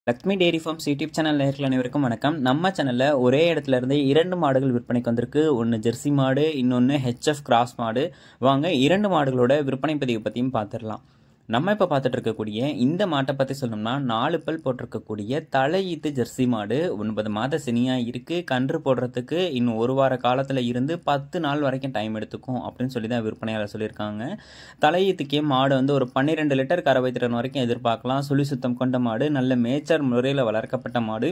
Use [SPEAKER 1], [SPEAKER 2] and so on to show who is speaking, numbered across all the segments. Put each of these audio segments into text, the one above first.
[SPEAKER 1] Lakshmi dairy farms YouTube channel நேயர்கள் அனைவருக்கும் வணக்கம். நம்ம சேனலில் ஒரே இடத்துல இருந்து 2 மாடுகள் விற்பனைக்கு வந்திருக்கு. ஒன்று ஜெர்சி மாடு, இன்னொன்று ஹெச்எஃப் கிராஸ் மாடு. வாங்க 2 மாடுகளோட விற்பனை பதிவு பற்றியும் பார்த்துடலாம். நம்ம இப்போ பார்த்துட்டு இருக்கக்கூடிய இந்த மாட்டை பற்றி சொல்லணும்னா 4 பல் போட்டிருக்கக்கூடிய தலையீத்து ஜெர்சி மாடு. 9 மாத சினியாக இருக்குது. கன்று போடுறதுக்கு இன்னும் 1 வார காலத்தில் இருந்து 10 நாள் வரைக்கும் டைம் எடுத்துக்கும் அப்படின்னு சொல்லி தான் விற்பனையாளர் சொல்லியிருக்காங்க. தலையீத்துக்கே மாடு வந்து ஒரு 12 லிட்டர் கறவை திறன் வரைக்கும் எதிர்பார்க்கலாம். சுழி சுத்தம் கொண்ட மாடு, நல்ல மேய்ச்சல் முறையில் வளர்க்கப்பட்ட மாடு.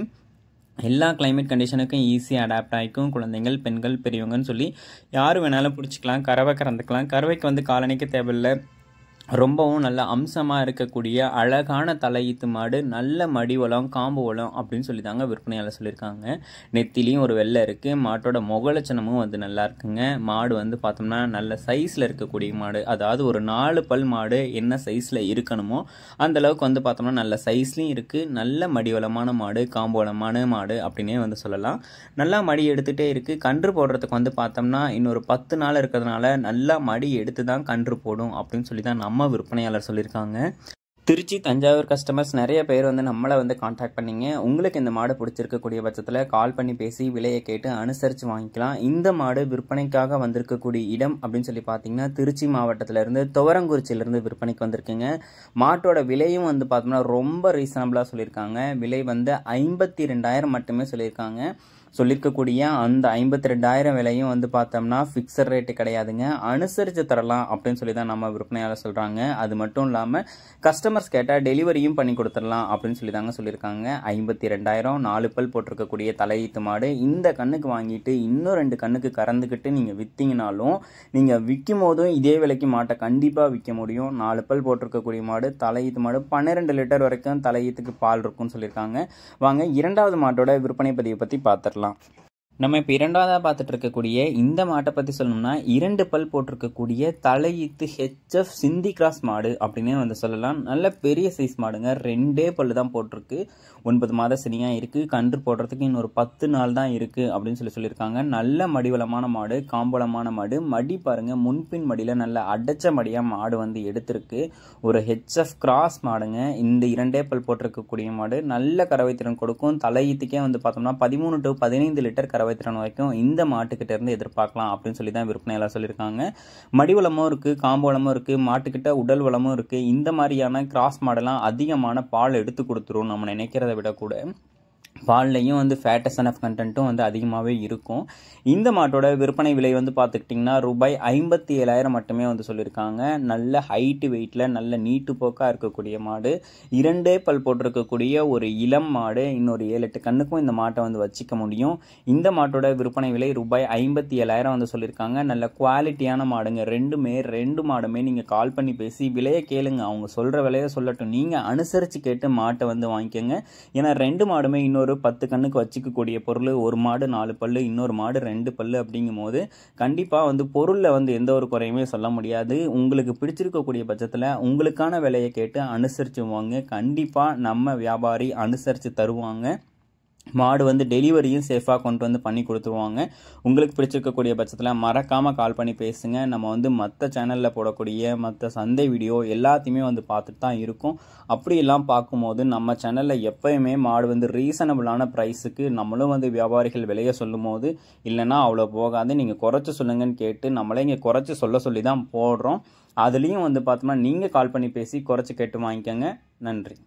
[SPEAKER 1] எல்லா கிளைமேட் கண்டிஷனுக்கும் ஈஸியாக அடாப்ட் ஆகிக்கும். குழந்தைகள், பெண்கள், பெரியவங்கன்னு சொல்லி யார் வேணாலும் பிடிச்சிக்கலாம். கறவை கறந்துக்கலாம். கறவைக்கு வந்து காலணிக்கு தேவையில்லை. ரொம்பவும் நல்ல அம்சமாக இருக்கக்கூடிய அழகான தலையீத்து மாடு, நல்ல மடி வளம், காம்பு வளம் அப்படின்னு சொல்லி தாங்க விற்பனையாளர் சொல்லியிருக்காங்க. நெத்திலையும் ஒரு வெள்ளை இருக்குது. மாட்டோட முகலட்சணமும் வந்து நல்லா இருக்குங்க. மாடு வந்து பார்த்தோம்னா நல்ல சைஸில் இருக்கக்கூடிய மாடு. அதாவது ஒரு 4 பல் மாடு என்ன சைஸில் இருக்கணுமோ அந்தளவுக்கு வந்து பார்த்தோம்னா நல்ல சைஸ்லையும் இருக்குது. நல்ல மடி வளமான மாடு, காம்பு வளமான மாடு அப்படின்னே வந்து சொல்லலாம். நல்லா மடி எடுத்துகிட்டே இருக்குது. கன்று போடுறதுக்கு வந்து பார்த்தோம்னா இன்னொரு 10 நாள் இருக்கிறதுனால நல்லா மடி எடுத்து தான் கன்று போடும் அப்படின்னு சொல்லி தான் நம்ம விற்பனையாளர் சொல்லியிருக்காங்க. திருச்சி, தஞ்சாவூர் கஸ்டமர்ஸ் நிறைய பேர் வந்து நம்மளை வந்து காண்டாக்ட் பண்ணிங்க. உங்களுக்கு இந்த மாடு பிடிச்சிருக்கக்கூடிய பட்சத்தில் கால் பண்ணி பேசி விலையை கேட்டு அனுசரித்து வாங்கிக்கலாம். இந்த மாடு விற்பனைக்காக வந்திருக்கக்கூடிய இடம் அப்படின்னு சொல்லி பார்த்தீங்கன்னா திருச்சி மாவட்டத்திலேருந்து துவரங்குறிச்சியிலேருந்து விற்பனைக்கு வந்திருக்குங்க. மாட்டோட விலையும் வந்து பார்த்தோம்னா ரொம்ப ரீசனபிளாக சொல்லியிருக்காங்க. விலை வந்து 52,000 மட்டுமே சொல்லியிருக்காங்க. சொல்லியிருக்கக்கூடிய அந்த 52,000 விலையும் வந்து பார்த்தோம்னா ஃபிக்ஸட் ரேட்டு கிடையாதுங்க. அனுசரித்து தரலாம் அப்படின்னு சொல்லி தான் நம்ம விற்பனையாளர் சொல்கிறாங்க. அது மட்டும் இல்லாமல் கஸ்டமர்ஸ் கேட்டால் டெலிவரியும் பண்ணி கொடுத்துடலாம் அப்படின்னு சொல்லி தாங்க சொல்லியிருக்காங்க. 52,000 4 பல் போட்டிருக்கக்கூடிய தலையீத்து மாடு. இந்த கண்ணுக்கு வாங்கிட்டு இன்னும் 2 கண்ணுக்கு கறந்துக்கிட்டு நீங்கள் விற்றீங்கனாலும் நீங்கள் விற்கும் போதும் இதே விலைக்கு மாட்டை கண்டிப்பாக விற்க முடியும். 4 பல் போட்டிருக்கக்கூடிய மாடு, தலையீத்து மாடு, 12 லிட்டர் வரைக்கும் தலையீத்துக்கு பால் இருக்கும்னு சொல்லியிருக்காங்க. வாங்க 2வது மாட்டோட விற்பனை பதிவை பற்றி பார்த்துடலாம். நம்ம இப்போ 2வதாக பார்த்துட்டு இருக்கக்கூடிய இந்த மாட்டை பற்றி சொல்லணும்னா 2 பல் போட்டிருக்கக்கூடிய தலையீத்து ஹெச்எஃப் சிந்தி கிராஸ் மாடு அப்படின்னே வந்து சொல்லலாம். நல்ல பெரிய சைஸ் மாடுங்க. 2 பல் தான் போட்டிருக்கு. 9 மாத சினியாக இருக்குது. கன்று போடுறதுக்கு இன்னொரு 10 நாள் தான் இருக்குது அப்படின்னு சொல்லியிருக்காங்க. நல்ல மடிவளமான மாடு, காம்பளமான மாடு. மடி பாருங்கள், முன்பின் மடியில் நல்ல அடைச்ச மடியாக மாடு வந்து எடுத்திருக்கு. ஒரு ஹெச்எஃப் கிராஸ் மாடுங்க. இந்த 2 பல் போட்டிருக்கக்கூடிய மாடு நல்ல கறவை திறன் கொடுக்கும். தலையீத்துக்கே வந்து பார்த்தோம்னா 13 to 15 லிட்டர் கறவை திறன் வரைக்கும் இந்த மாட்டுக்கிட்ட இருந்து எதிர்பார்க்கலாம் அப்படின்னு சொல்லி தான் விற்பனையாளர் சொல்லியிருக்காங்க. மடி வளமும் இருக்குது, காம்பு வளமும் இருக்குது, மாட்டுக்கிட்ட உடல் வளமும் இருக்குது. இந்த மாதிரியான கிராஸ் மாடெல்லாம் அதிகமான பால் எடுத்து கொடுத்துரும். நம்ம நினைக்கிறத விட கூட பால்லையும் வந்து ஃபேட்டஸ் அண்ட் கண்டென்ட்டும் வந்து அதிகமாகவே இருக்கும். இந்த மாட்டோட விற்பனை விலை வந்து பார்த்துக்கிட்டிங்கன்னா ரூபாய் 57,000 மட்டுமே வந்து சொல்லியிருக்காங்க. நல்ல ஹைட்டு வெயிட்டில் நல்ல நீட்டு போக்காக இருக்கக்கூடிய மாடு. 2 பல் போட்டிருக்கக்கூடிய ஒரு இளம் மாடு. இன்னொரு 7-8 கண்ணுக்கும் இந்த மாட்டை வந்து வச்சிக்க முடியும். இந்த மாட்டோட விற்பனை விலை ரூபாய் 57,000 வந்து சொல்லியிருக்காங்க. நல்ல குவாலிட்டியான மாடுங்க. 2 மாடுமே நீங்கள் கால் பண்ணி பேசி விலையை கேளுங்க. அவங்க சொல்கிற விலையை சொல்லட்டும். நீங்கள் அனுசரித்து கேட்டு மாட்டை வந்து வாங்கிக்கோங்க. ஏன்னா 2 மாடுமே இன்னொரு 10 கண்ணுக்கு வச்சுக்கக்கூடிய பொருள். ஒரு மாடு 4 பல்லு, இன்னொரு மாடு 2 பல்லு. அப்படிங்கும் போது கண்டிப்பாக வந்து பொருளில் வந்து எந்த ஒரு குறையுமே சொல்ல முடியாது. உங்களுக்கு பிடிச்சிருக்கக்கூடிய பட்சத்தில் உங்களுக்கான விலையை கேட்டு அனுசரித்து வாங்க. கண்டிப்பாக நம்ம வியாபாரி அனுசரித்து தருவாங்க. மாடு வந்து டெலிவரியும் சேஃபாக கொண்டு வந்து பண்ணி கொடுத்துருவாங்க. உங்களுக்கு பிடிச்சிருக்கக்கூடிய பட்சத்தில் மறக்காமல் கால் பண்ணி பேசுங்க. நம்ம வந்து மற்ற சேனலில் போடக்கூடிய மற்ற சந்தை வீடியோ எல்லாத்தையுமே வந்து பார்த்துட்டு தான் இருக்கும். அப்படியெல்லாம் பார்க்கும்போது நம்ம சேனலில் எப்போயுமே மாடு வந்து ரீசனபிளான ப்ரைஸுக்கு நம்மளும் வந்து வியாபாரிகள் விலையை சொல்லும் போது இல்லைன்னா அவ்வளோ போகாது. நீங்கள் குறைச்சி சொல்லுங்கன்னு கேட்டு நம்மளே இங்கே குறைச்சி சொல்லி தான் போடுறோம். அதுலேயும் வந்து பார்த்தோம்னா நீங்கள் கால் பண்ணி பேசி குறைச்சி கேட்டு வாங்கிக்கோங்க. நன்றி.